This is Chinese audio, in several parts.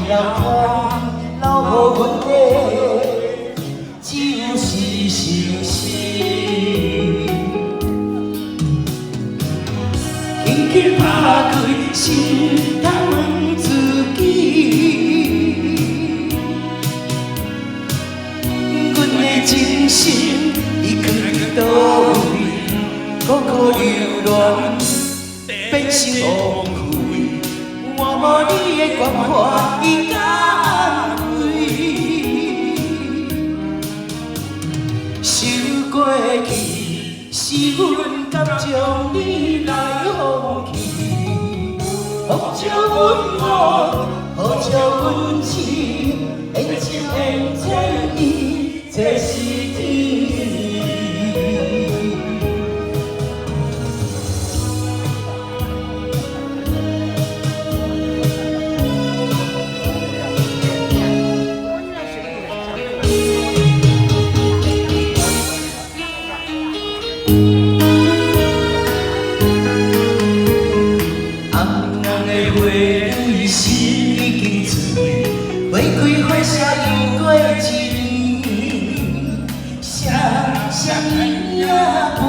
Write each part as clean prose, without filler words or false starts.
老汤留予阮的，就是伤心。轻轻打开心，通问自己，阮的真心已去倒位？苦苦流浪，变成枉费。我无你的关怀，伊甲安慰。收过去，是阮甘将你来放弃。放招阮梦，好招阮痴，缘情缘千意，这是天。 花开花谢又过一年，双伊也飞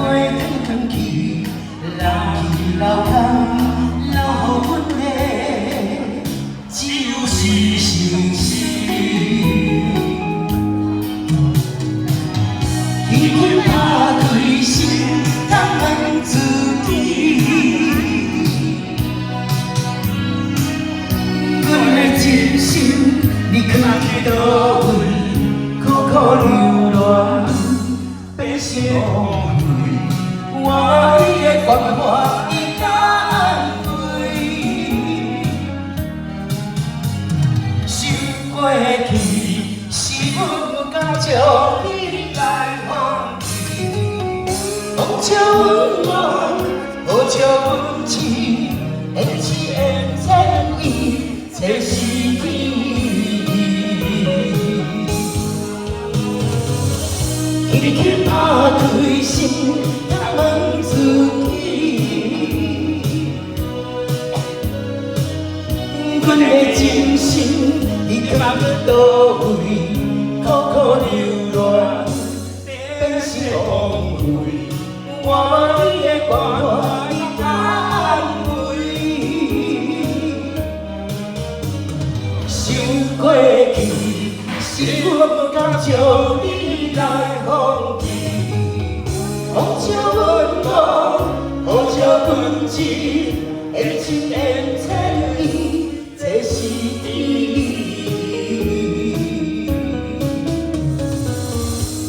转去，留去留空，留予阮的只有是伤心。轻轻打开心，通问自己，阮的真心。 你去倒位？苦苦流浪，变成枉费。我你的关怀，伊甲安慰。收过去，是阮甘将你来放弃。放招阮梦，好招阮痴，缘起缘千意，这是天。 轻轻打开心，通问自己，阮的真心你去倒位？苦苦流浪，变成枉费。我你的关怀，伊甲安慰。想过去，是阮甘将你来放弃。 放招阮梦，好招阮痴，缘情缘千意，这是天意。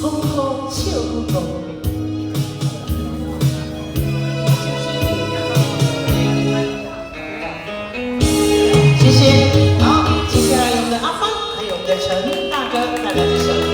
好好笑讲，谢谢。好，接下来我们的阿芳，还有我们的陈大哥带来这首。